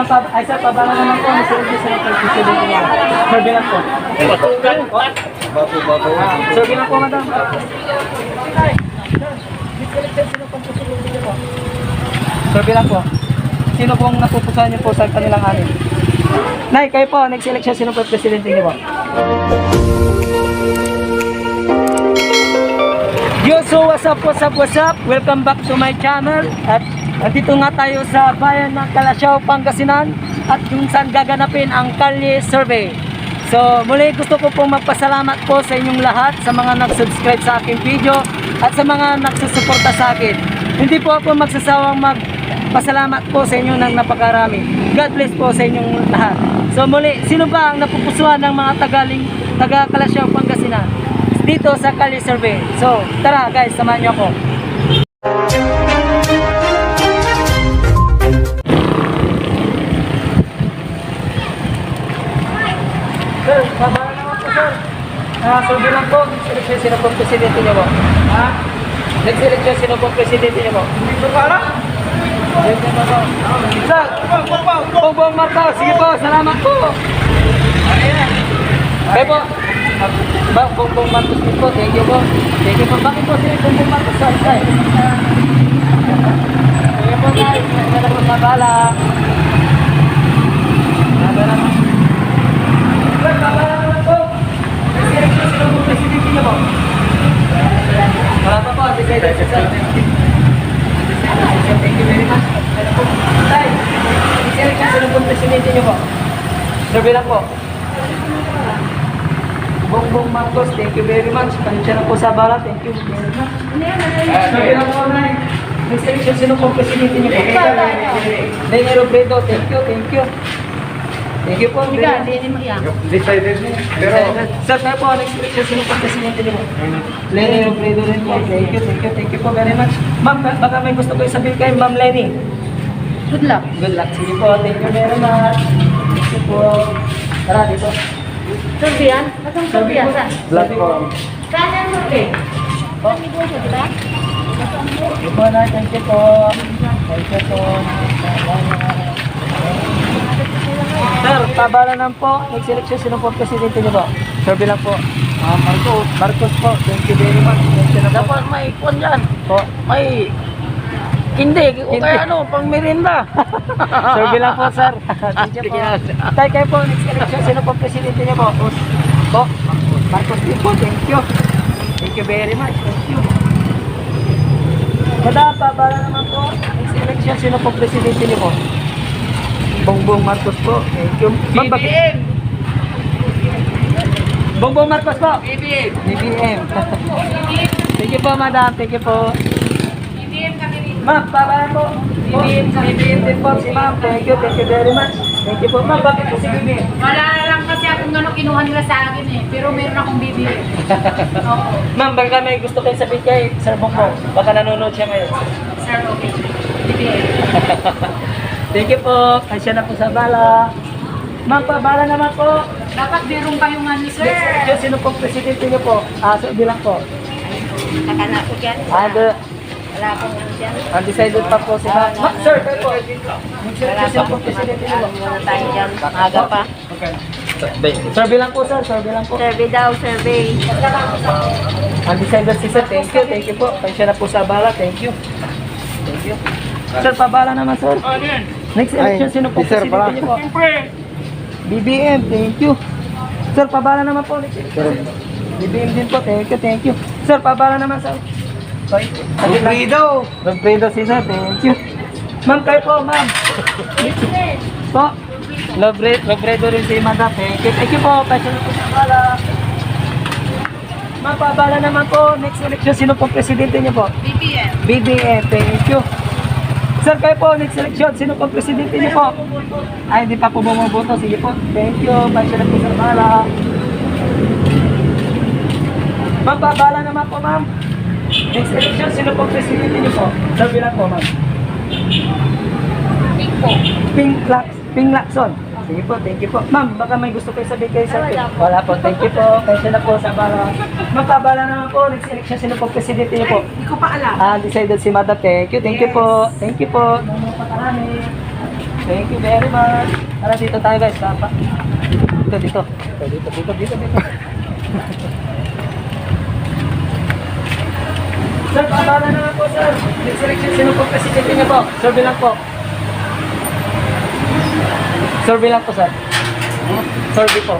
Ma'am, ay sir, pabala naman po. Nagsiligyo sila po. Nagsiligyo niya. Survey lang po. Survey lang po, madam. Survey lang po. Sino pong natutusan niyo po sa kanilang anin? Nay, kayo po, nag-select siya. Sino po yung presidente niyo po? Yo, so what's up? Welcome back to my channel. At nandito nga tayo sa bayan ng Calasiao, Pangasinan. At kung saan gaganapin ang Kalye Survey. So, muli gusto ko pong magpasalamat po sa inyong lahat, sa mga nag-subscribe sa aking video at sa mga nagsusuporta sa akin. Hindi po ako magsasawang magpasalamat po sa inyo ng napakarami. God bless po sa inyong lahat. So muli, sino ba ang napupusuan ng mga taga Calasiao, Pangasinan dito sa Kalye Survey? So, tara guys, samahan niyo ako. Sir, babala naman po sir. Survey lang po. Nag-selection sino po presidente niyo po? Ha? Nag-selection sino po presidente niyo po? Hindi ko pala. Sir, Bongbong Marcos. Sige po, salamat po. Kaya po, Bongbong Marcos din po. Thank you po. Thank you po. Bakit po sila Bongbong Marcos? Sige po guys, nagkala po sa bala. Nagkala po. Sir, babala naman po. Nag-selection sino po presidente niyo po? Wala pa po. Decided si sir. Thank you very much. Tay, i-selection sino po presidente niyo po? Survey lang po. Bongbong Marcos, thank you very much. Pansya na po sa bala, thank you very much. Survey lang po, Nay. I-selection sino po presidente niyo po? Lenny Robredo, thank you. Thank you po. Decided niya. Pero, sir, tayo po, nag-selection sino po presidente niyo po? Lenny Robredo rin po. Thank you po very much. Ma'am, baka may gusto ko isabihin kayo, Ma'am Lenny. Good luck. Good luck. Sige po, thank you very much. Thank you po. Tara, dito. Survey yan? Masang survey yan? black po. Saan ang survey? Po. Diba? Thank you po na, thank you po. Thank you po. Sir, pabala lang po. Nag-selection sino po presidente niyo po? Survey lang po. Marcos po. Thank you very much. Dapat may kwan yan. Po. May hindi. O kaya ano, pang merinda. Survey lang po, sir. Thank you po. Tay, kayo po, next election, sino po presidente niyo po? Po, Marcos din po, thank you. Thank you very much, thank you. Madam, pabala naman po. Next election, sino po presidente niyo po? Bongbong Marcos po, thank you. BBM! Bongbong Marcos po. BBM! BBM. Thank you po, madam. Thank you po. Ma'am, pabala po. BBM din po si ma'am. Thank you very much. Thank you po. Ma'am, bakit po si BBM? Wala lang kasi akong gano'ng kinuha nila sa akin eh. Pero meron akong bibili. Oo. Ma'am, baka may gusto kayo sabihin kay Sir Bongbong. Baka nanonood siya ngayon. Sir, okay. Bibili. Thank you po. Kasya na po sa bala. Ma'am, pabala naman po. Dapat meron kayong ano, sir. Next, sino po presidente niyo po? So, bilang po. Nakana ko dyan. Wala akong ano dyan. Undecided pa po si ma'am. Ma'am, sir, kayo po. Wala Sino pa po presidente niyo po? Muna tayo dyan. Aga pa. Survey lang po, sir. Survey lang po. Survey daw, survey. Undecided si sir. Thank you po. Pasensya na po sa bala. Thank you. Sir, pabala naman, sir. Next election, sino po sir, presidente pala. niyo po? BBM, thank you. Sir, pabala naman po. Next election. BBM din po, thank you. Sir, pabala naman, sir. Robredo si sir, thank you. Ma'am, kayo po, ma'am. Po. Robredo rin si madam, thank you po. Pasensya na po sa bala. Ma'am, pabala naman po. Next election, sino po presidente niyo po? BBM, thank you. Sir, kayo po, next election, sino po presidente niyo po? Ay, hindi pa po bumuboto. Sige po, thank you. Pasensya na po sa bala. Ma'am, pabala naman po, ma'am. Next election, sino po presidente niyo po? Sabi lang po, ma'am. Ping Lacson. Sige po, thank you po. Ma'am, baka may gusto kayo sabihin kayo sa akin. Wala po, thank you po. Pasensya na po sa bala. Magpabala naman po, next election, sino po presidente niyo po? Hindi ko pa alam. Decided si Madam, thank you po. Thank you po. Pakarami. Thank you very much. Tara, dito tayo guys. Tapa. Dito. Sir, pabala naman po, sir. Next selection, sino po presidente niyo po? Survey lang po. Survey lang po, sir. Survey po.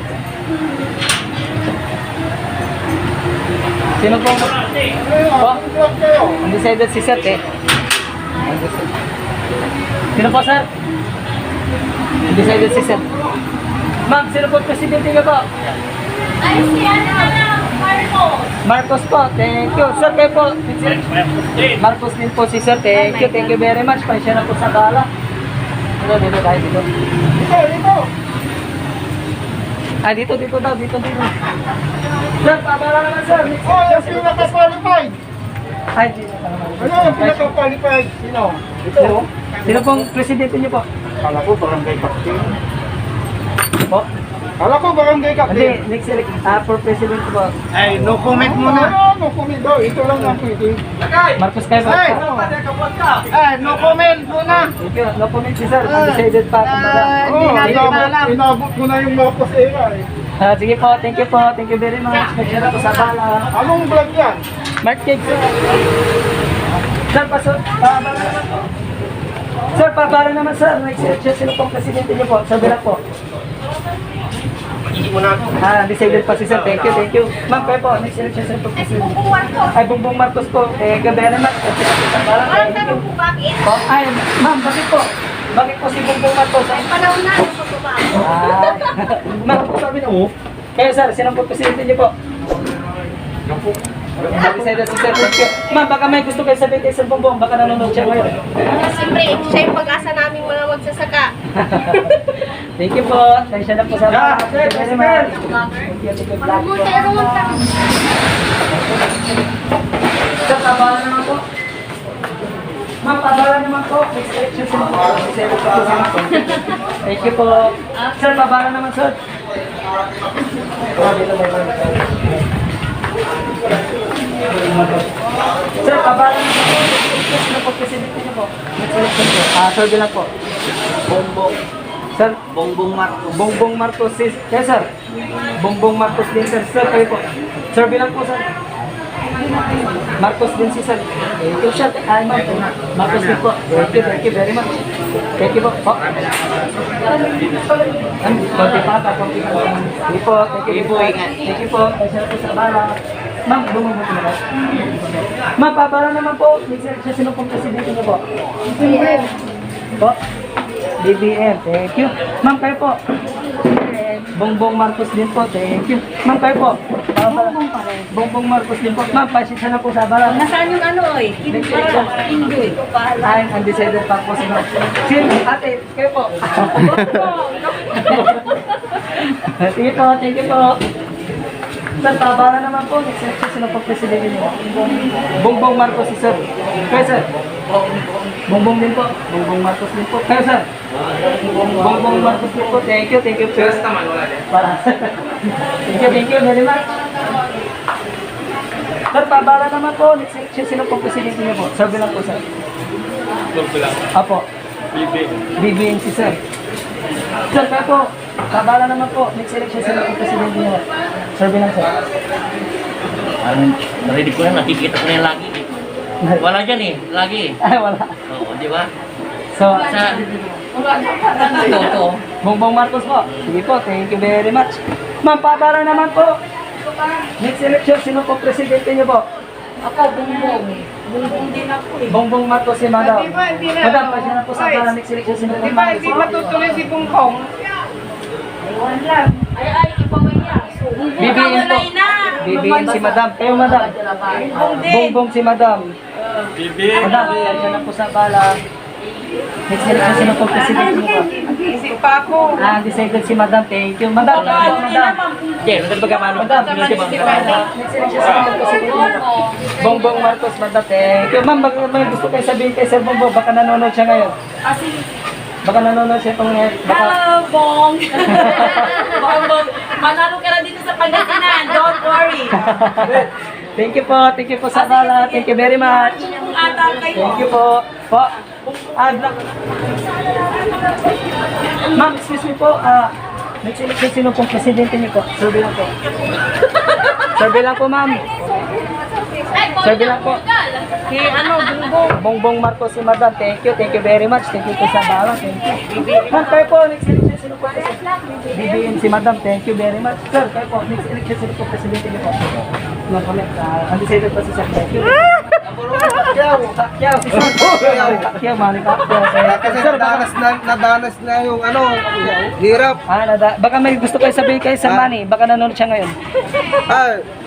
Sino po? Po? Undecided si sir, eh. Undecided. Sino po, sir? Undecided si sir. Ma'am, sino po presidente niyo po? Ay, si Marcos. Marcos po, thank you. Sir, kayo po. Marcos din po si sir, thank you very much. Pansya na po sa bala. Dito tayo dito. Dito. Ah, dito daw, dito. Sir, pabala naman sir. Yung pinaka-qualified. Ay, dito naman. Ano yung pinaka-qualified? Sino? Sino pong presidente niyo po? Kala ko barangay captain. Po? Kala ko barangay Hindi, captain. next select, for president po. Ay, no comment muna. No comment daw. Ito lang ang pwede. Marcos kayo po. Ay! No comment muna. Thank you. No comment si sir. Undecided pa. Inabot ko na yung Marcos era eh. Sige po, thank you po. Thank you very much. Pansya na po sa bala. Anong vlog yan? Mark Cake, sir. Sir, pabala naman po. Sir, pabala naman, sir. Next election, sino pong presidente niyo po? Sabi lang po. Hindi mo na ako. Decided pa si sir. Thank you. Ma'am, kayo po. Next election, sino pong presidente? Ay, Bongbong Marcos po. Thank you very much. Pabala, thank you. Bakit? Po, ay, ma'am, bakit po? Bakit po si Bongbong Marcos? Panahon na ako pagbabago. Ma'am, sabi na, kayo, sir, sino pong presidente niyo po? Decided si sir. Thank you. Ma'am, baka may gusto kayo sabihin kay Sir Bongbong. Baka nanonood siya ngayon. Siyempre, siya yung pag-asa naming mga magsasaka. Thank you po. Tensya na po sa mga. Thank you very much. Thank you. Sir, pabala naman po. Ma'am, pabala naman po. Next election sila po. Thank you po. Sir, pabala naman, sir. Sir, pabala naman po. Sino po presidente niyo po? Next election po. Sir, bilang po. Bongbong. Sir, Bongbong Marcos. Bongbong Marcos, sis. Yes, sir. Bongbong Marcos din, sir. Sir, kayo po. Sir, bilang po, sir. Marcos din si sir. Thank you, sir. Ay, ma'am. Marcos din po. Thank you very much. Thank you po. Po. Konti pa. Thank you po. Thank you po. Thank you po. Thank you po sa bala. Ma'am, bumabot na ba? Ma'am, pabala naman po. Siya sino pong presidente niyo po? Po. BBM, thank you. Ma'am, kayo po. Bongbong Marcos din po, thank you. Ma'am, kayo po. Bongbong Marcos din po. Ma'am, pasensya na po sa bala. Nasaan yung ano eh? Indoy. Ay, undecided pa po sila. Sino? Ate, kayo po. Sige po, thank you po. Sir, pabala naman po. Next election sila po presidente niyo. Bongbong Marcos si sir. Kayo, sir. Bongbong din po. Bongbong Marcos din po. Kayo, sir. Bongbong Marcos din po. Thank you, sir. Thank you very much. Sir, pabala naman po. Next election sila po presidente niyo po. Sabi lang po, sir. Apo. BBM si sir. Sir, kaya po. Pabala naman po. Next election sila po presidente niyo. Sabi lang, sir. Narinig ko na, nakikita ko na yung lagi. Wala dyan eh, lagi. Ay, wala. Oo, di ba? So, Sa... Ito. Bongbong Marcos po. Sige po, thank you very much. Ma'am, pabara naman po. Next election, sino po presidente niyo po? Ako, Bongbong. Bongbong din ako eh. Bongbong Marcos si Madam. Di ba, hindi na- Madam, pasya na po sa para next election, sino po Di ba, hindi matutuloy si Bongbong? Aywan lang. Ay, ipawin niya. BBM po. BBM si Madam. Kayo, Madam. Bongbong si Madam. Madam, pasya na po sa bala. Next election, sino po presidente niyo po? Isip pa ako. Decided si Madam. Thank you. Madam, Madam. Jay, nagpagkamano. Madam, next election, sino po presidente niyo? Bongbong Marcos, Madam. Thank you. Ma'am, baka may gusto kayo sabihin kay Sir Bongbong. Baka nanonood siya ngayon. Baka nanonood siya itong ngayon. Baka... Hello, Bong! Bong! Manalo ka na dito sa Pangasinan. Don't worry. Thank you po. Thank you po sa bala. Thank you very much. Kung ata kayo. Thank you po. Po. Black. Ma'am, excuse me po. Nag-selection sino pong presidente niyo po? Survey lang po. Survey lang po, ma'am. Survey lang po. Si ano, Bongbong. Bongbong Marcos si Madam. Thank you very much. Thank you po sa bala. Thank you. Ma'am, kayo po, next election sino po? BBM si Madam. Thank you very much. Sir, kayo po, next election sino po presidente niyo po? Ma'am, comment. Undecided pa si Sir. Thank you. Kakyaw, si Sir. Kakyaw, mali kakyaw. Kasi Sir, baka, nadanas na yung hirap. baka may gusto kayo sabihin kayo sa Manny. Baka nanonood siya ngayon.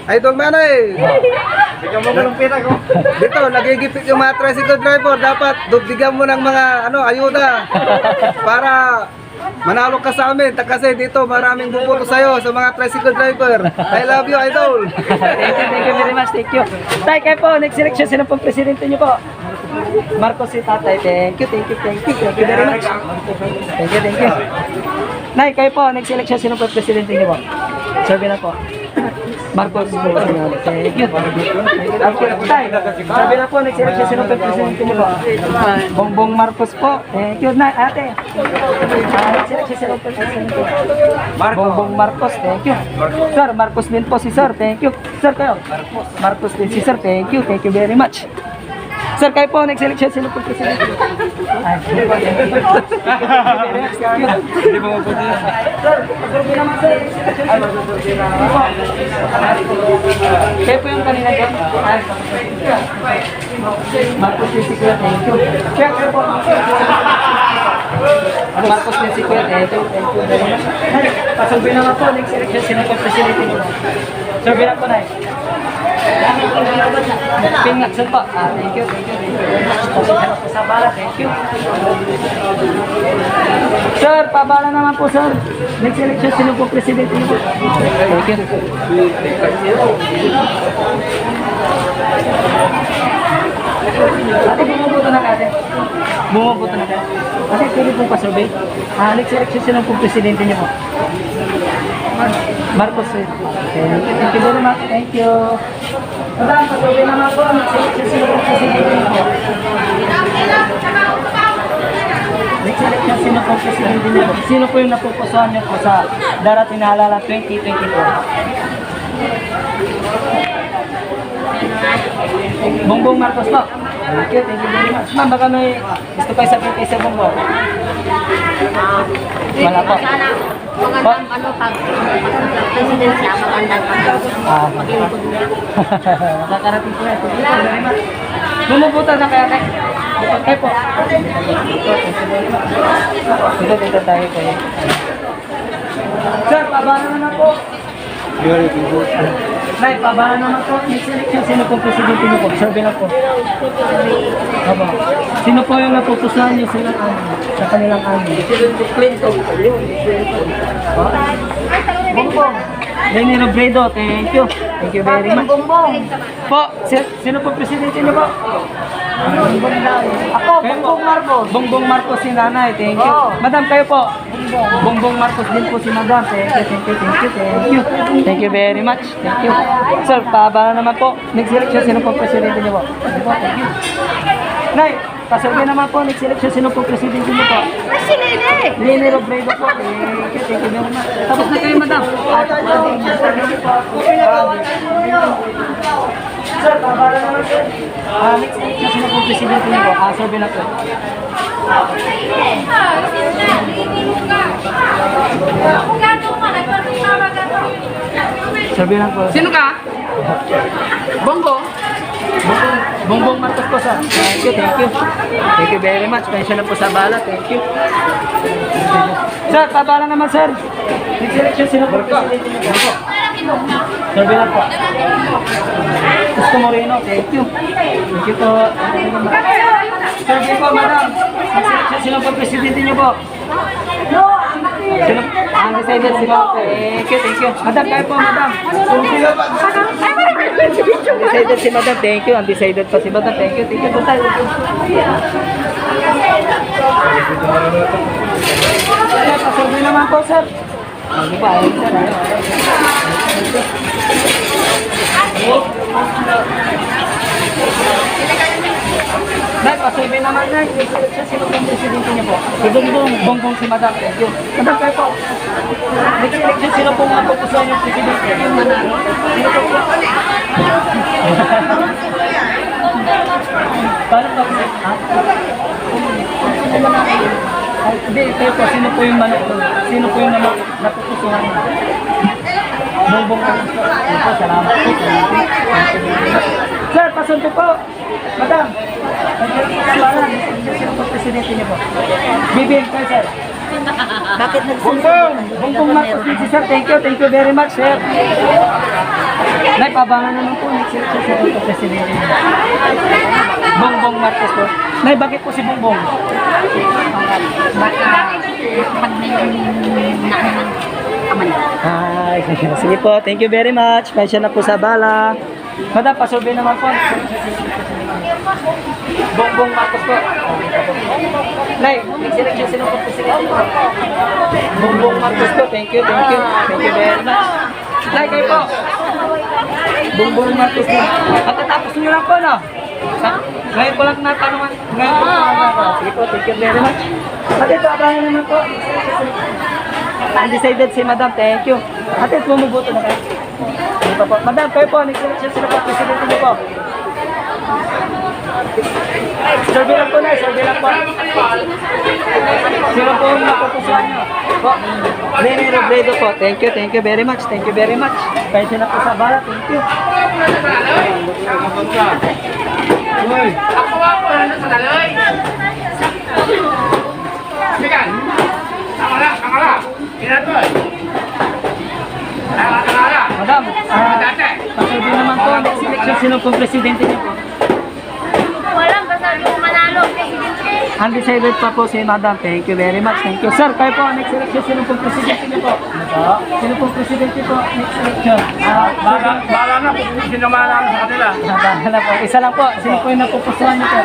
Idol Manay. Bigyan mo ng pera ko. Dito, nagigipit yung mga tricycle driver. Dapat bigyan mo ng mga ayuda para manalo ka sa amin. Kasi dito maraming bubuto sa'yo sa mga tricycle driver. I love you, Idol. Thank you very much. Thank you. Tay, kayo po, next election, sino pong presidente niyo po? Marcos si tatay. Thank you very much. Thank you. Nay, kayo po, next election, sino pong presidente niyo po? Survey na po. Marcos po. Thank you. Tay, survey na po, next election, sino pong presidente niyo po? Bongbong Marcos po. Thank you. Nay, ate. Next election, sino pong presidente niyo po? Bongbong Marcos. Thank you. Sir, Marcos din po si Sir. Thank you. Sir, kayo? Marcos din si Sir. Thank you. Thank you very much. Sir, kayo po, next election, sino po presidente? Ay, hindi po mabuti yan. Sir, pagsurbi naman sir. Kayo po yung kanina dyan? Ay, Marcos din si Kuya, thank you. Kaya kayo po. Marcos din si Kuya, thank you very much. Pasurbi naman po, next election, sino po presidente? Survey na po na eh. Pingaksan po. Thank you very much. Pasensya po sa bala. Thank you. Sir, pabala naman po, sir. Next election, sino po presidente niyo po? Thank you. Ate, bumubuto na ka, ate. Bumubuto na ka. Ate, pwede pong pasurvey. Next election, sino po presidente niyo po? Marcos. Thank you very much. Thank you. Madam, pasurvey naman po. Next election, sino po presidente niyo po? Next election, sino po presidente niyo po? Sino po yung napupusuan niyo po sa darating na halalan 2024? Bongbong Marcos po. Thank you very much. Ma'am, baka may gusto kayo sabihin kay Sir Bongbong? Wala po. Sana magandang pag president siya, magandang maglingkod niya. Nakakarating po yan. Thank you very much. Bumubuta na kaya kayo. Kayo po. Dito tayo kayo. Sir, pabara na po. Nay, pabara naman po. Next election, sino pong presidente niyo po? Survey lang po. Opo. Sino po yung napupusuan niyo sa kanilang amin? Clinton. Bongbong. Lenny Robredo, thank you. Thank you very much. Po, sino po presidente niyo po? Ako, Bongbong Marcos. Bongbong Marcos si nanay, thank you. Madam, kayo po. Bongbong Marcos din po si Madam. Thank you. Thank you very much. Thank you. Sir, pabala naman po. Next election, sino po presidente niyo po? Thank you. Nay, pasurvey naman po. Next election, sino po presidente niyo po? Si Lene! Lenny Robredo po. Thank you very much. Tapos na kayo, Madam. Sir, pabala naman po. Next election, sino po presidente niyo po? Survey na po. Survey lang po. Sino ka? Bongo? Bongbong Marcos po, sir. Thank you. Thank you very much. Pensya na po sa bala. Thank you. Sir, pabala naman, sir. Next election, sino po presidente niyo po? Survey lang po. Gusto Moreno, thank you. Thank you po. Survey po, madam. Next election, sino po presidente niyo po? Sino? Undecided si Ma'am. Thank you. Madam, kayo po, madam. Undecided si madam, thank you. Undecided pa si madam, thank you. Doon tayo. Sir, pasurvey naman po, sir. Hindi pa, ayun, sir. Nay, pasurvey naman na. Sino pong presidente niyo po? Si Bongbong si Madam. Thank you. Madam, kayo po. Next election, sino pong mapupusuan yung presidente? Yung Manalo. Sino po po? Paano po? Ha? Ay, hindi, kayo po. Sino po yung manalo? Sino po yung napupusuan niyo? Bongbong po. Salamat po. Sir, pasunto po. Madam. Sino po presidente niyo po? BBM kayo, sir. Bakit Bongbong Marcos din si sir. Thank you very much, sir. Nay, pabangan naman po. Next election, sir, po presidente niyo. Bongbong Marcos po. Nay, bakit po si Bongbong? Ay, sige po. Thank you very much. Pasensya na po sa bala. Madam, pasurvey naman po. Bongbong Marcos po. Nay, next election, sino po presidente po? Bongbong Marcos po. Thank you very much. Nay, kayo po. Bongbong Marcos po. At tatapos nyo lang po, no? Ngayon ko lang natanungan. Ngayon ko lang natanungan. Sige po, thank you very much. At ito, abangan naman po. Undecided si Madam, thank you. At ito, bumubuto na kayo. Hindi pa po. Madam, kayo po, next election, sino po presidente niyo po? Survey lang po na, survey lang po. Sino po yung napupusuan nyo? Po, Lenny Robredo po. Thank you very much. Pension na po sa bala, thank you. Madam, pasurvey naman po, next election, sino pong presidente niyo po? Walang basta yung manalo, presidente. Undecided pa po si Madam. Thank you very much. Thank you. Sir, kayo po, next election, sino pong presidente niyo po? Sino pong presidente po next election? Bala na kung sino malang sa kanila. Bahala po. Isa lang po. Sino po yung napupusuan niyo po?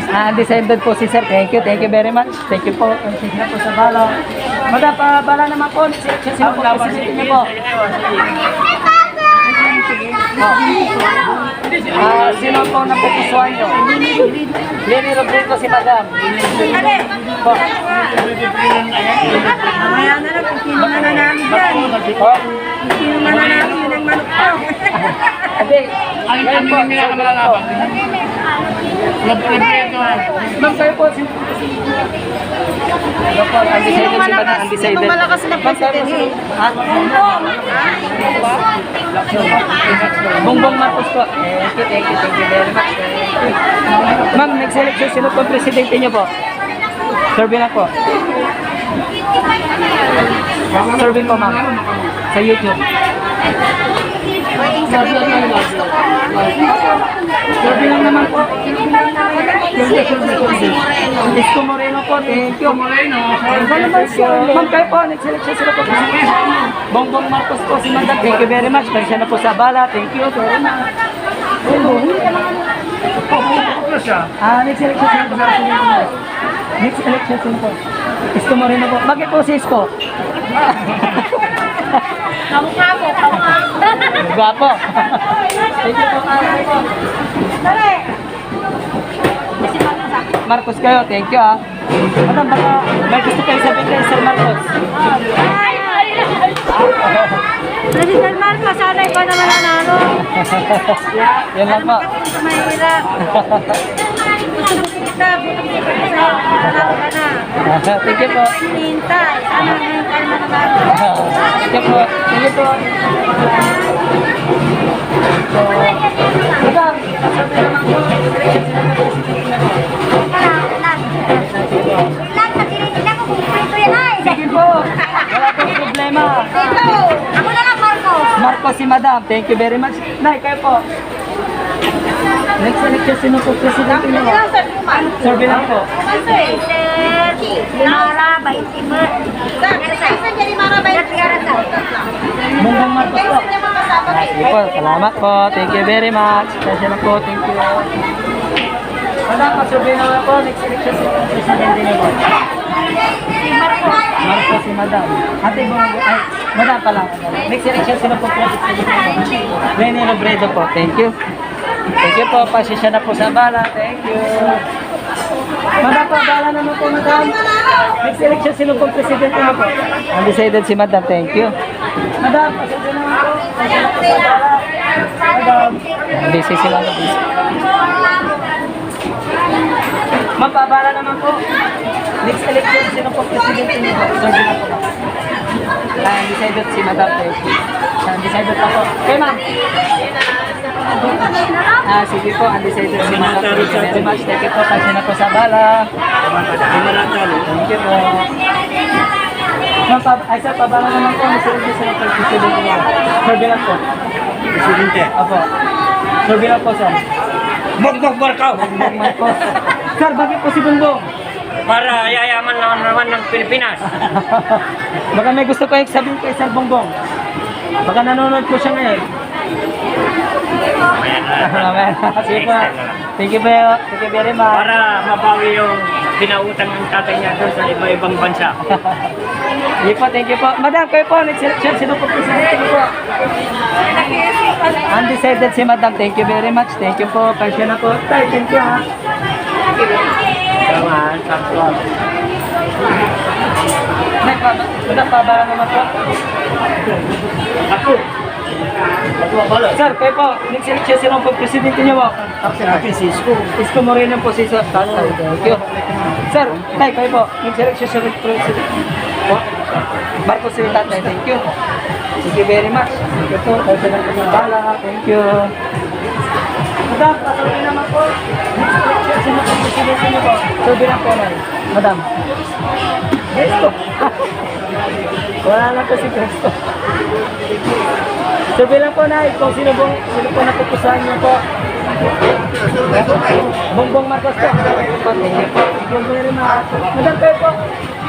Undecided po si Sir. Thank you very much. Thank you po. Thank you po sa bala. Madam, bala naman po. Next election, sino pong presidente niyo po? Sino po napupusuan nyo? Lenny Robredo si Madam. Po. Mamaya na lang kung sino mananalo dyan. Kung sino mananalo, yun ang manok ko. Hindi. Ngayon po. Ma'am, kayo po. Ano po? Undecided si Madam. Undecided. Sino malakas na presidente? Ha? Bongbong Marcos po. Thank you very much. Ma'am, next election, sino po ang presidente niyo po? Survey na po. Survey po, ma'am. Sa YouTube. Survey lang naman po. Isko Moreno po. Thank you. Ma'am, kayo po. Next election, sino po? Bongbong Marcos po si Madam. Thank you very much. Pasensya na po sa bala. Thank you very much. Next election, sino po? Next election, sino po? Isko Moreno po. Bakit po si Isko? Kamukha mo. Gwapo. Thank you po. Dali. Marcos kayo. Thank you Madam, baka may gusto kayo sabihin kay Sir Marcos. President Marcos, sana ikaw na mananalo. Yan lang po. Sa mahirap. Gusto mo kita, buti kita sa mananalo ka na. Thank you po. Hinihintay. Sana ngayon tayo mananalo. Thank you po. Thank you po. Madam, sabi naman po. Sige po. Wala pong problema. Ako na lang, Marcos. Marcos si Madam. Thank you very much. Nay, kayo po. Next election, sino po presidente niyo? Survey lang po. Limara, 20 mo. Saan dyan Limara, 20? Bongbong Marcos po. Sige po. Salamat po. Thank you very much. Kasi na po. Thank you. Madam, pasurvey naman po. Next election, sino po presidente niyo po? Marcos si Madam. Ate Bongbong, ay, Madam pala. Next election, sino po president? Lenny Robredo po. Thank you. Thank you po. Pasensya na po sa bala. Thank you. Madam po, bala naman po, Madam. Next election, sino po president mo po? Undecided si Madam. Thank you. Madam, pasensya naman po. Pasensya na po sa bala. Madam. Busy sila. Busy. Mapabala naman po. Next election, sino po presidente niyo po? Sabi na po. Undecided si Madam. Thank you. Undecided pa po. Okay, ma'am. Sige po, undecided si Madam. Thank you very much. Thank you po. Kasi na po sa bala. Thank you po. Ma'am, ay sir, pabala naman po. Presidente sino po presidente niyo? Sabi na po. Presidente. Opo. Sabi na po, sir. Bongbong Marcos. Sir, bakit po si Bongbong? Para yayaman naman ng Pilipinas. Baka may gusto kayo sabihin kay Sir Bongbong. Baka nanonood po siya ngayon. Sige po. Thank you very much. Para mabawi yung pinautang ng tatay niya doon sa iba-ibang bansa. Sige po, thank you po. Madam, kayo po, next election, sino po presidente niyo po? Undecided si Madam. Thank you very much. Thank you po. Pasya na po. Thank you ha. Madam, pabara naman po. Ako. Sir, kayo po, next election, sino po presidente niyo po? Isko Moreno po si Sir. Thank you. Sir, kayo po, next election, sino po presidente? Marcos si Tatay, thank you. Thank you very much. Thank you po. Thank you po. Thank you. Madam, patuloy naman po. Next election, sino po presidente niyo po? Sabi na po, Madam. Gusto. Wala lang po si Gusto. Sabi lang po na, kung sino po napupusahan niyo po. Bongbong Marcos po. Thank you po. Thank you very much. Madam, kayo po.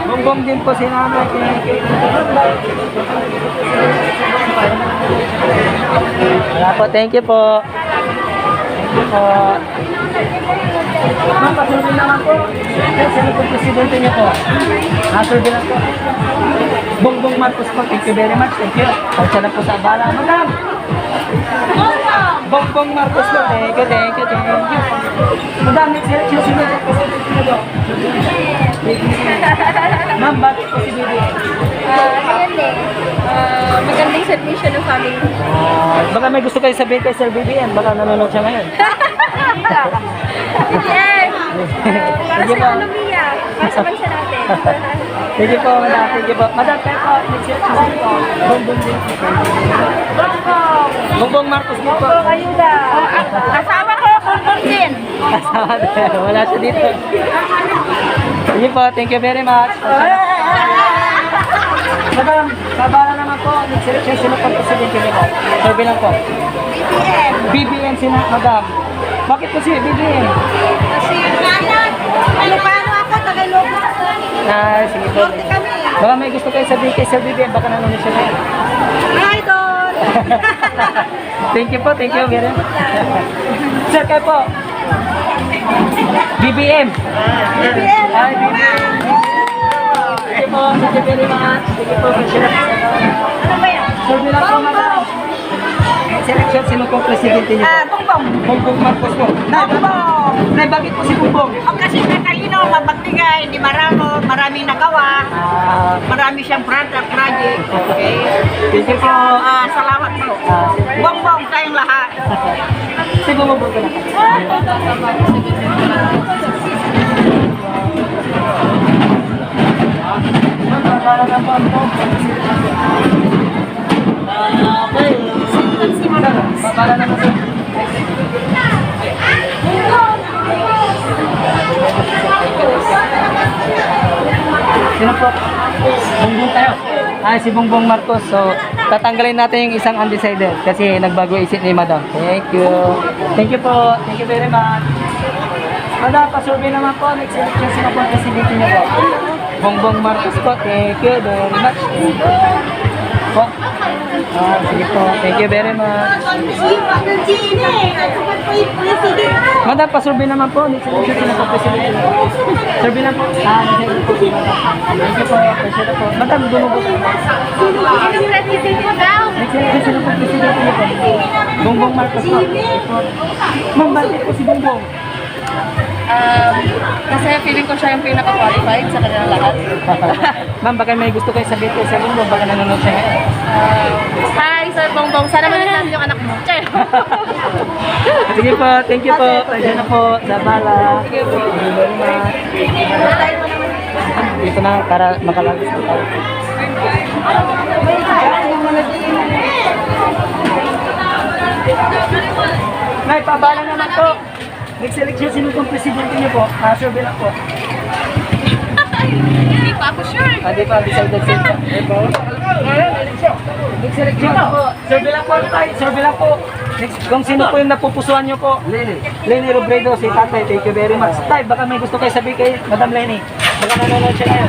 Bongbong din po si Nanay. Wala po, thank you po. Thank you po. Ma'am, patuloy naman po. Sino po presidente niyo po? Survey lang po. Bongbong Marcos po, thank you very much. Thank you. Pagsa na po sa bala. Madam! Bongbong Marcos po, thank you, thank you, thank you. Madam, next election, sino po presidente niyo po? Ma'am, bakit po si Bibi? Magandang submission ng family. Baka may gusto kayo sabihin kay Sir BBM, baka nanonood siya ngayon. Yes! Para Sige sa po. ekonomiya, para sa bansa natin. Thank you po, madam. Thank you po. Madam, kayo po. Next election, sino po? Bongbong din. Bongbong Marcos din po. Ayuda. Asawa ko, Bongbong din. Asawa din. Wala siya dito. Sige po, thank you very much. Madam, kabala naman po. Next election, sino po presidente niyo po? Sabi lang po. BBM sino, madam. Bakit po si BBM? Kasi Ilocano ako, Tagalog. Sige po. Baka may gusto kayo sabihin kay Sir BBM, baka nanonood siya ngayon. Idol! Thank you po, thank you very much. Sir, kayo po. BBM. BBM. Ay, BBM. Thank you po, thank you very much. Thank you po, Ano ba yan? Sabi lang po, madam. Selection, sino po presidente niyo po? Bongbong. Bongbong Marcos po. Nay, bakit po si Bongbong? Ang kasi natalino, mapagbigay, hindi maraming nagawa. Marami siyang project. Okay? Thank you po. Salamat po. Bongbong tayong lahat. Si Bongbong ka na. Para na po ako. Para na po. Sino po? Bongbong tayo. Si Bongbong Marcos. So, tatanggalin natin yung isang undecided kasi nagbago isip ni Madam. Thank you. Thank you po. Thank you very much. Madam, pasurvey naman po. Next election, sino po ang presidente niyo po? Bongbong Marcos po. Thank you very much. Po. Sige po. Thank you very much. Madam, pasurvey naman po. Next election sino po presidente? Survey lang po. Next election po. Thank you po. Presidente po. Madam, dumugo po. Next election sino po presidente niyo po? Bongbong Marcos po. Ma'am, bakit po si Bongbong? Kasi feeling ko siya yung pinaka-qualified sa kanilang lahat. Ma'am, baka may gusto kayo sabihin ko sa Bongbong, baka nanonood siya ngayon. Hi, Sir Bongbong. Sana manilang yung anak mo. Che! Sige po, thank you po. Pasensya na po sa bala. Thank you very much. Dito na para makalagis po tayo. Nay, pabala naman po. Next election, sino pong presidente niyo po? Survey lang po. Hindi pa ako sure. Hindi pa, decided sila. Next election po. Survey lang po tayo. Survey lang po. Next, kung sino po yung napupusuan niyo po? Lenny Robredo, si tatay. Thank you very much. Tay, baka may gusto kayo sabihin kay Madam Lenny. Baka nanonood siya ngayon.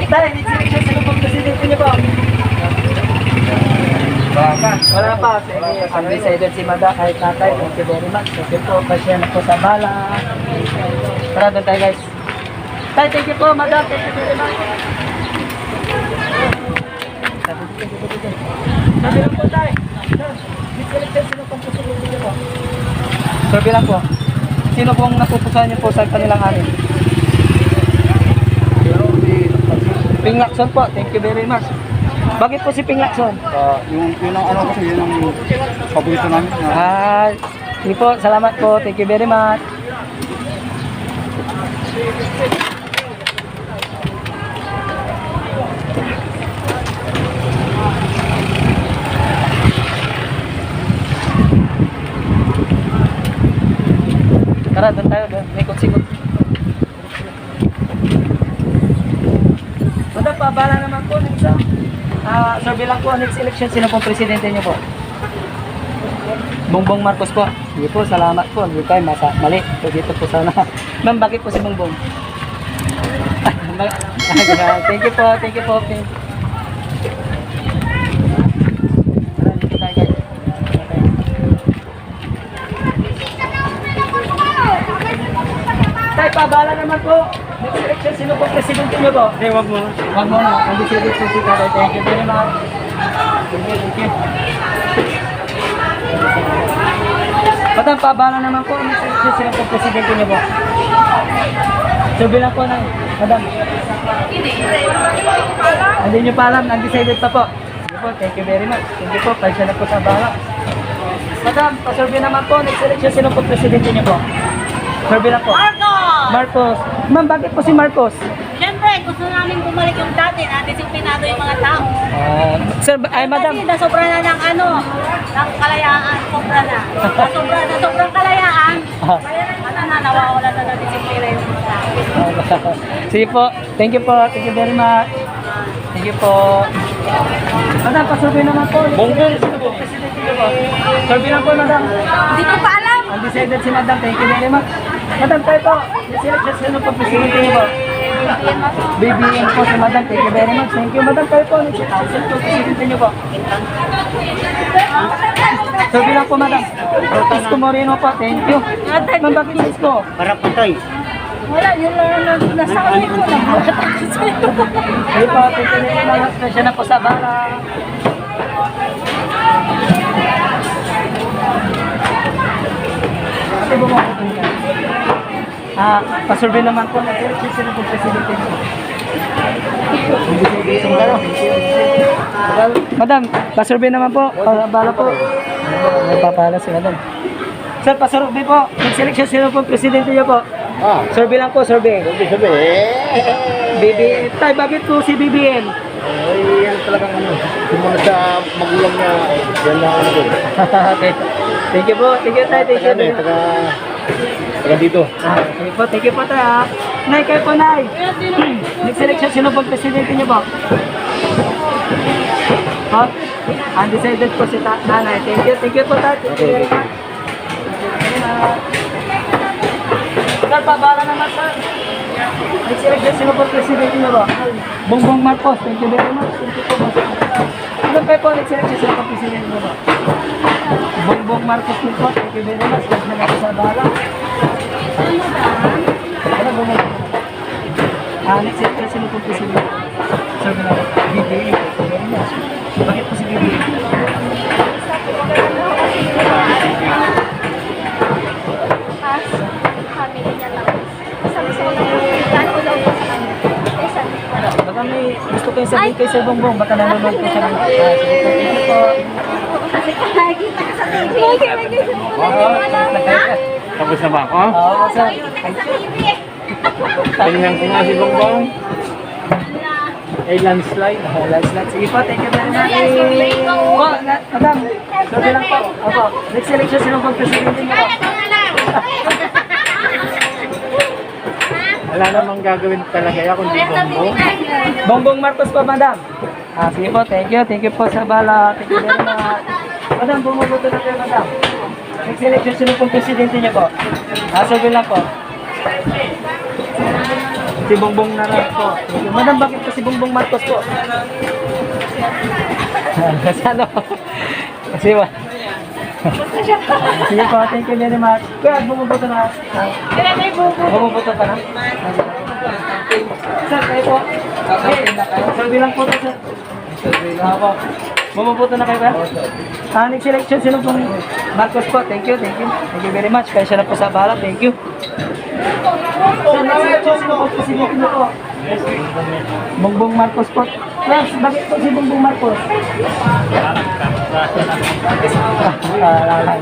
Tay, next election, sino pong presidente niyo po? Wala pa. Sige, undecided si Madam kay tatay. Thank you very much. Thank you po. Pasya na po sa bala. Tara, doon tayo guys. Tay, thank you po, Madam. Thank you very much. Sabi lang po tayo. Next election, sino pong presidente niyo po? Sabi lang po. Sino pong napupusahan niyo po sa kanilang amin? Ping Lacson po. Thank you very much. Bakit po si Ping Lacson? Yun ang ano kasi, yun ang paborito namin. Sige po, salamat po. Thank you very much. Tara, doon tayo. May sikot. Madam, pabala naman po ng isa. Survey lang po, next election, sino pong presidente niyo po? Bongbong Marcos po. Sige po, salamat po. Hindi tayo mali. So, dito po sana. Ma'am, bakit po si Bongbong? Thank you po, thank you po. Thank you. Tara, dito tayo guys. Tay, pabala naman po. Next election, sino pong presidente niyo po? Hindi, wag mo. Wag mo na. Hindi sila po si Tatay. Thank you very much. Thank you. Madam, pabala naman po. Next election, sino pong presidente niyo po? Sabi lang po na. Madam. Hindi niyo pa alam. Undecided pa po. Sige po. Thank you very much. Thank you po. Pasya na po sa bala. Madam, pasurvey naman po. Next election, sino pong presidente niyo po? Survey lang po. Marcos. Ma'am, bakit po si Marcos? Siyempre, gusto namin bumalik yung dati na disiplinado yung mga tao. Sir, ay madam. Kasi nasobra na ng ng kalayaan, sobra na. Sobrang kalayaan. Nawawala na ng disiplina yung mga tao. Sige po. Thank you po. Thank you very much. Thank you po. Madam, pasurvey naman po. Bongbong. Presidente niyo po. Survey lang po, madam. Hindi ko pa alam. Undecided si madam. Thank you very much. Madam, tayo po. Selection sino po presidente niyo po? BBM po si madam. Thank you very much. Thank you, madam. Tayo po. Sino po presidente niyo po? Survey lang po, madam. Isko Moreno po. Thank you. Ma'am, bakit si Isko? Para patay. Wala, yun lang nasa kami ko. Sige po. Thank you very much. Pasya na po sa bala. Ate, bumakot ka. Pasurvey naman po. Sino po presidente niyo? Madam, pasurvey naman po. Bala po. May papala si madam. Sir, pasurvey po. Next election, sino po presidente niyo po? Survey lang po, survey. BBM. Tay, bakit po si BBM? Ay, yan talagang ano. Sumunod sa magulang na yan na ano ko. Okay. Thank you po. Thank you, tay. Thank you. Taga dito. Thank you po. Thank you po, tay. Nay, kayo po, nay. Next election, sino po presidente niyo po? Undecided po si nanay. Thank you po, tay. Thank you very much. Thank you very much. Sir, pabala naman, sir. Nag-select sino po presidente niyo ba? Bongbong Marcos, thank you very much. Thank you po, boss. Ano pa po, nag-select sino po presidente niyo ba? Bongbong Marcos din po, thank you very much. Kasi na sa bala. Ano ba naman? Nag-select sino po presidente? Sir, BBA, thank you very much. Bakit po si BBA? Baka may gusto kayo sabihin kay Sir Bongbong, baka nanonood ko siya. Thank you po. Nakikita ka sa TV. Tapos na ba ako? Oo, sir. Tingnan ko nga si Bongbong. Landslide. Landslide. Sige po, thank you very much. Po, madam, sabi lang po. Opo, next election sino pang presidente niyo po? Wala namang gagawin talaga yan kundi Bongbong. Bongbong Marcos po, madam. Sige po, thank you. Thank you po sa bala. Thank you very much. Madam, bumubuto na kayo, madam. Next election sino pang presidente niyo po? Sabi lang po. Si Bongbong na lang po. Madam, bakit po si Bongbong Marcos po? Kasi ano? Kasi ba? Sige po, thank you very much. Kuya, bumubuto na. Bumubuto ka na? Sir, kayo po. Sabi lang po ito, sir. Po. Bumubuto na kayo ba? Next election, sino pong Marcos po? Thank you, thank you. Thank you very much. Kaya siya na po sa bala. Thank you. Sir, next election, sino po presidente niyo po? Bongbong Marcos po. Yes, bakit po si Bongbong Marcos?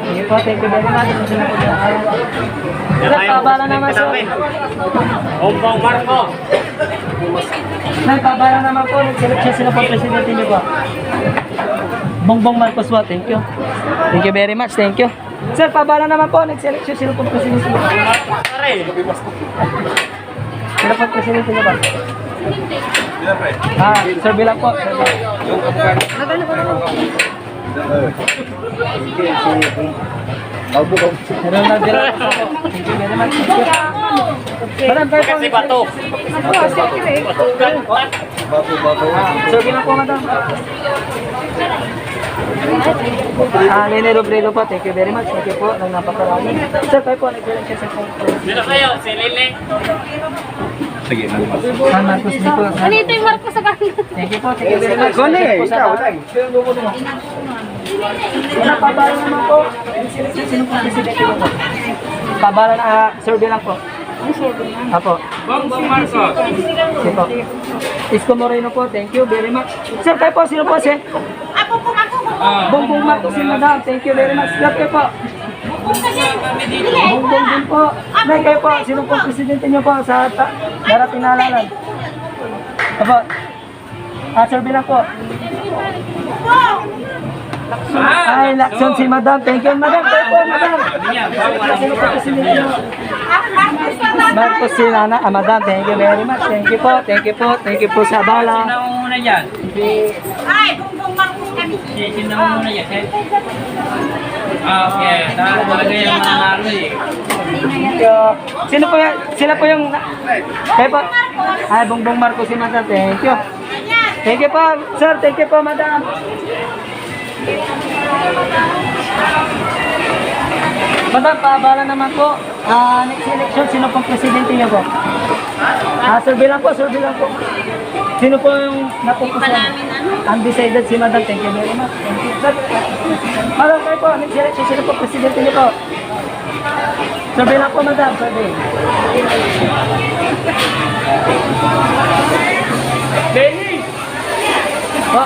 Sige po, thank you very much. Sir, pabala naman, sir. Bongbong Marcos. Pabala naman po. Nag-selection sila po presidente niyo po. Bongbong Marcos po, thank you. Thank you very much, thank you. Sir, pabala naman po. Nag-selection sila po presidente niyo po. Sila po presidente niyo ba? Sir Bilang po. Sir Bilang. Ronald Bilang po. Thank you very much. Madam, kayo po. Kasi bato. Sir Bilang po, madam. Nene Robredo po. Thank you very much. Thank you po. Nang napakarami. Sir, kayo po. Nag-election sa po. Dito kayo, si Lili. Marcos din po. Ganito yung Marcos sa kanila. Thank you po. Thank you very much. Ikaw. Wala, pabala naman po. Sino po presidente mo po? Pabala na, Sir Bilang po. Apo. Bongbong Marcos. Sige po. Isko Moreno po, thank you very much. Sir, kayo po, sino po si? Bongbong Marcos, si madam, thank you very much. Sir, kayo po. Bongbong din po. Nay, kayo po, sino po presidente niyo po sa darating na halalan? Apo. Sir Bilang po. Ay, Lakson si madam, thank you madam, kayo po madam. Sino po presidente niyo? Marcos si Nana, madam, thank you very much. Thank you po, thank you po, thank you po sa bala. Sino muna dyan? Ay, Bongbong Marcos kami. Sino muna dyan? Okay, talaga yung manalo eh. Sino po yan? Sila po yung... Kayo po? Ay, Bongbong Marcos si madam, thank you. Thank you po, sir, thank you po madam. Madam, paabala naman po. Next election, sino pong presidente niyo po? Sir Bilang po, sir Bilang po. Sino po yung napupusan? Undecided si madam, thank you very much. Thank you, sir. Madam, kayo po, next election, sino po presidente niyo po? Sir Bilang po, madam, sir Bilang. Benny! Po.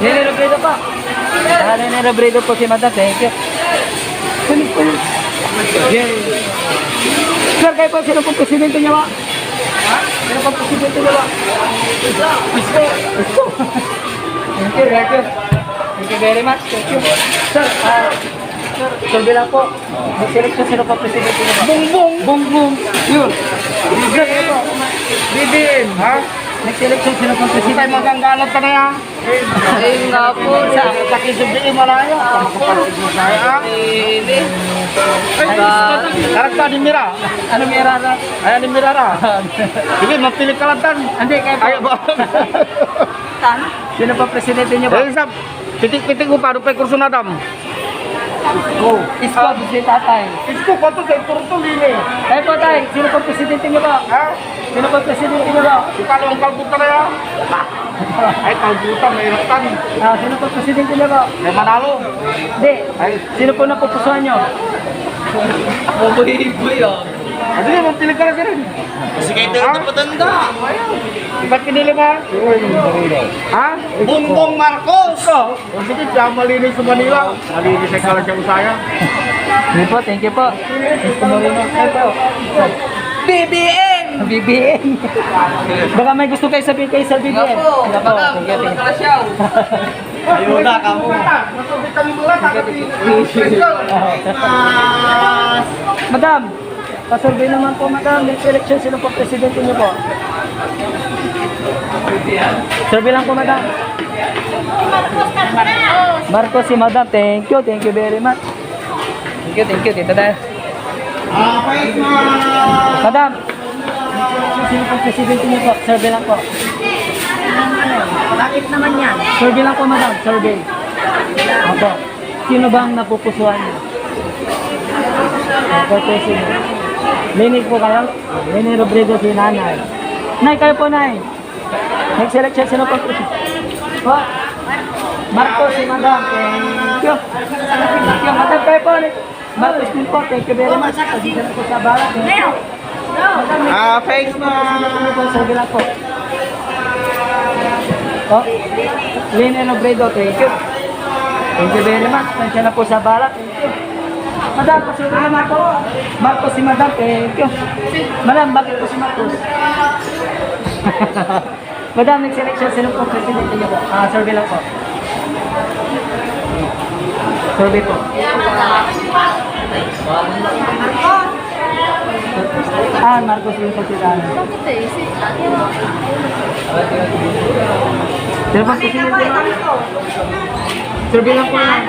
Nene Robredo po. Nene Robredo po si madam, thank you. Kunin. Sir, kayo po, sino pong presidente niyo ba? Sino pong presidente niyo ba? Isko. Thank you, thank you. Thank you very much, thank you. Sir, sir Bilang po. Mag-selection sino pong presidente niyo ba? Bongbong. Yun. Sir, kayo po. BBM, ha? Next election, sino pong presidente? maganggalat ka na yan. Ayun nga po. Nakisubiin mo na yan. Karakta ni Mira. Ano may erara? Ay, ni Mira ra. Sige, mapili ka lang tan. Hindi, kayo po. Ay, ba? Sino pong presidente niyo po? Eh, sab, pitik-pitik mo pa, rupay kurso na dam. Oh, isko, si tatay. Isko, pato sa turto lini. Kayo po tay, sino pong presidente niyo po? Ha? Sino pong presidente niyo po? Ikalo ang kalbutan na yan. Ay, kalbutan, may iratan. Sino pong presidente niyo po? May manalo. Hindi, Ay, sino po napupusuan niyo? ano yun, mapili ka lang ka rin. Kasi kayo ito patanda. Ba't pinili mo? Ha? Bongbong Marcos! Ikaw? Sige, siya malinis sa Manila. Malinis ay kalang siya usaya. Sige po, thank you po. Isko Moreno. Kayo po. BBM! BBM. Baka may gusto kayo sabihin kayo sa BBM. Nga po. Sige po, thank you, thank you. Ayuda ka mo. Nasubit kami mula, Madam, pasurvey naman po, madam. Next election, sino po presidente niyo po? Survey lang po, madam. Marcos si madam. Thank you very much. Thank you, tita tayo. Madam, sino po presidente niyo po? Survey lang po. Bakit naman yan? Survey lang po, madam. Survey. Opo. Sino bang napupusuan niyo? Opo, president. Linig po kayo? Lini Robredo si nanay. Nay, kayo po, nay. Next election, sino po president? Po. Marcos si madam. Thank you. Thank you. Madam, kayo po. Marcos din po. Thank you very much. Pasensya na po sa bala. Thank you. face mo. Survey lang po. Oh, Lini Robredo, thank you. Thank you very much. Pasensya na po sa bala. Thank you. Madam, pasurvey naman po. Marcos si madam, thank you. Madam, bakit po si Marcos? Madam, next election, sino po presidente niyo po? Survey lang po. Survey po. Marcos yung presidente. Sino po presidente niyo? Survey lang po yan.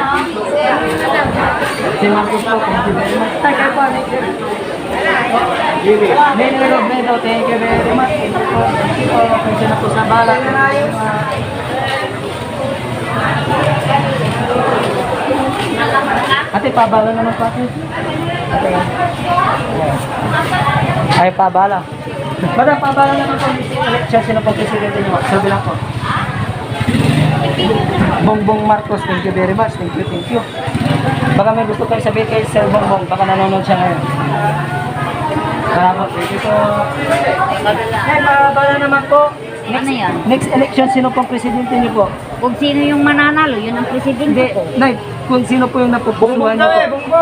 Si Marcos po, thank you very much. Tay, kayo po, next election. Lini Robredo, thank you very much. Thank you po. Pasensya na po sa bala. Ate, pabala naman po ate. Ate. Ay, pabala. Madam, pabala naman po. Election, sino po presidente niyo? Sabi lang po. Bongbong Marcos, thank you very much. Thank you. Baka may gusto kayo sabihin kay Sir Bongbong. Baka nanonood siya ngayon. Salamat, thank you po. Ay, pabala naman po. Ano yan? Next election, sino pong presidente niyo po? Kung sino yung mananalo, yun ang presidente Hindi, ko. Nay, kung sino po yung napupusuan niyo po.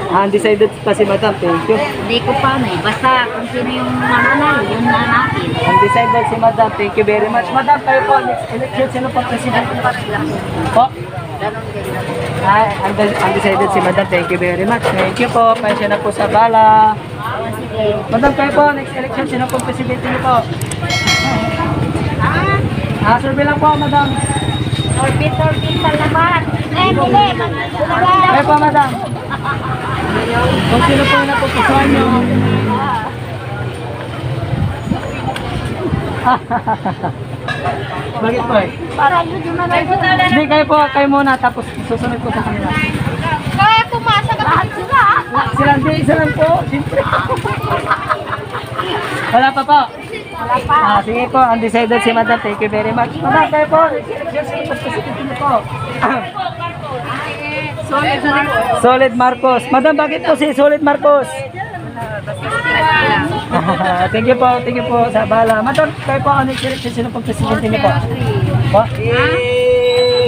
Undecided pa si Madam, thank you. Hindi ko pa na eh. Basta kung sino yung mananalo, yun na natin. Undecided si Madam, thank you very much. Madam, kayo po, next election, sino pong presidente niyo po? Ganon din lang. Undecided si Madam, thank you very much. Thank you po, pasensya na po sa bala. Sige. Madam, kayo po, next election, sino pong presidente niyo po? Survey lang po, Madam. Orbit sa labat. Hindi. Kayo po, Madam. Kung sino po yung napupusuan niyo. Bakit po eh? Para yun yung mananalo. Hindi, kayo muna, tapos susunod po sa kanila. Kaya pumasa ka lahat sila. Hindi, isa lang po, siyempre. Wala pa po. Wala pa. Sige po, undecided si Madam, thank you very much. Madam, kayo po, Solid Marcos. Madam, bakit po si Solid Marcos? Thank you po sa bala. Madam, kayo po, next election, sino pong presidente niyo po? Po?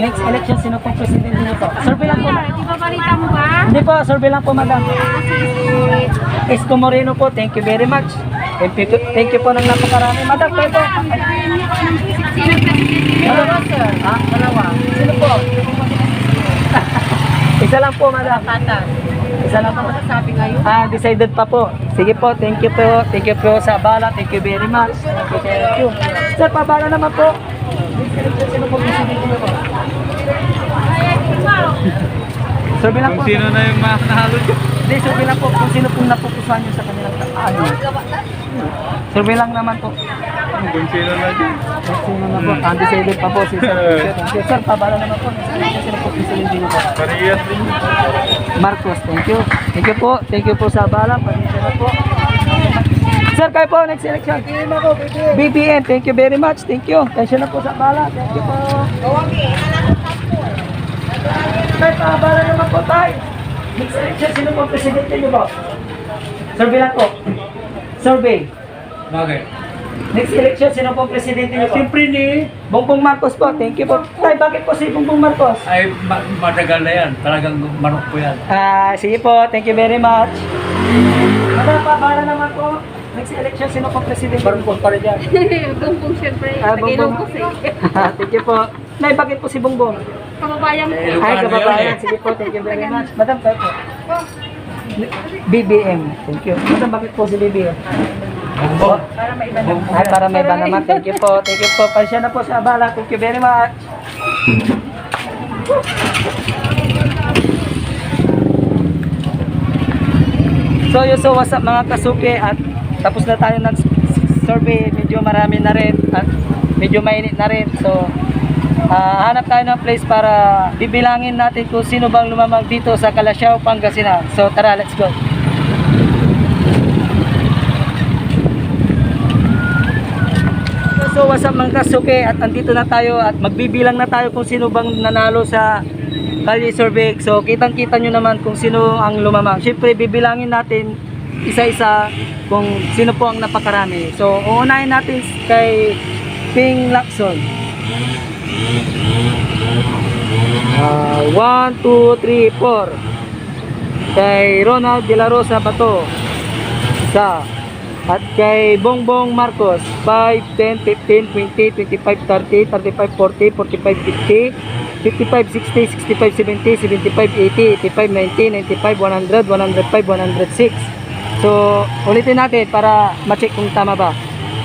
Next election, sino pong presidente niyo po? Survey lang po. Di ba balita mo ba? Hindi po, survey lang po, Madam. Isko Moreno po, thank you very much. Thank you po ng napakarami. Madam, kayo po. Dalawa, sir. Dalawa. Sino po? Isa lang po, Madam. Isa lang po. Sabi ngayon. Decided pa po. Sige po, thank you po. Thank you po sa bala. Thank you very much. Thank you. Sir, pabala naman po. Sino po presidente niyo po? Survey lang po. Sino na yung nahalo dyan? Hindi, survey lang po kung sino pong napupusuan nyo sa kanilang survey lang naman po. Kung sino na dyan? Sino na po? Undecided pa po si Sir. Thank you, sir. Pabala naman po. Sino po presidente niyo po? Parehas din. Marcos, thank you. Thank you po. Thank you po sa bala. Pasensya na po. Sir, kayo po, next election. BBM, thank you very much. Thank you. Pasensya na po sa bala. Thank you po. Tay, pabala naman po tayo. Next election, sino po presidente niyo po? Survey lang po. Survey. Bakit? Next election, sino po presidente niyo po? Siyempre ni Bongbong Marcos po. Thank you po. Tay, bakit po si Bongbong Marcos? Ay, matagal na yan. Talagang manok po yan. Sige po, thank you very much. Madam, pabala naman po. Next election, sino po presidente? Bongbong pa rin yan. Bongbong siyempre. Bongbong. Thank you po. Nay, bakit po si Bongbong? Kababayan ko. Ay, kababayan. Sige po, thank you very much. Madam, kayo po. BBM, thank you. Madam, bakit po si BBM? Bongbong. Para may iba naman. Ay, para may ba naman. Thank you po. Thank you po. Pasya na po sa abala. Thank you very much. So what's up mga kasuki, at tapos na tayo nag-survey, medyo marami na rin at medyo mainit na rin. So hanap tayo ng place para bibilangin natin kung sino bang lumamang dito sa Calasiao, Pangasinan. So tara, let's go. So what's up mga kasuki, at andito na tayo at magbibilang na tayo kung sino bang nanalo sa Kalye Survey. So kitang kita nyo naman kung sino ang lumamang. Siyempre bibilangin natin isa-isa kung sino po ang napakarami. So uunahin natin kay Ping Lacson. 1, 2, 3, 4. Kay Ronald De La Rosa Bato, isa. At kay Bongbong Marcos, 5, 10, 15, 20, 25, 30, 35, 40, 45, 50, 55, 60, 65, 70, 75, 80, 85, 90, 95, 100, 105, 106. So, ulitin natin para ma-check kung tama ba.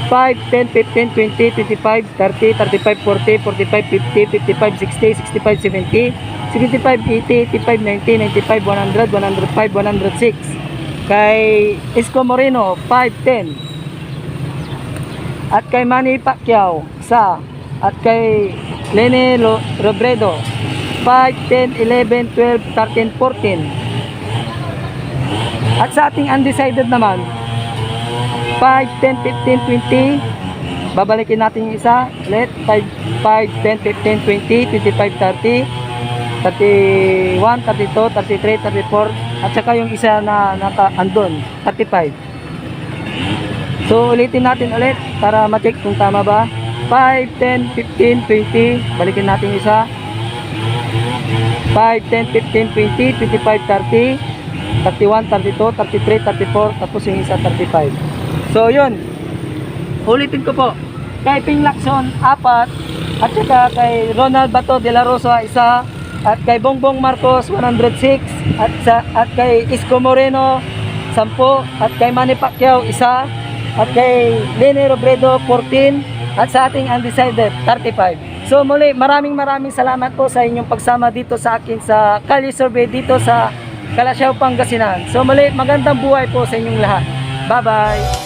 5, 10, 15, 20, 25, 30, 35, 40, 45, 50, 55, 60, 65, 70, 75, 80, 85, 90, 95, 100, 105, 106. Kay Isko Moreno, 5, 10. At kay Manny Pacquiao, isa. At kay Lene Robredo, 5, 10, 11, 12, 13, 14. At sa ating undecided naman, 5, 10, 15, 20. Babalikin natin yung isa. Ulit, 5, 10, 15, 20, 25, 30, 31, 32, 33, 34. At saka yung isa na naka-andon, 35. So ulitin natin ulit para ma-check kung tama ba. 5, 10, 15, 20. Balikin natin yung isa. 5, 10, 15, 20, 25, 30, 31, 32, 33, 34. Tapos yung isa 35. So yun. Ulitin ko po. Kay Ping Lacson, 4. At saka kay Ronald Bato de la Rosa, 1. At kay Bongbong Marcos, 106. At kay Isko Moreno, 10. At kay Manny Pacquiao, 1. At kay Lene Robredo, 14. At sa ating undecided, 35. So muli, maraming salamat po sa inyong pagsama dito sa akin sa Kalye Survey dito sa Calasiao, Pangasinan. So muli, magandang buhay po sa inyong lahat. Bye-bye!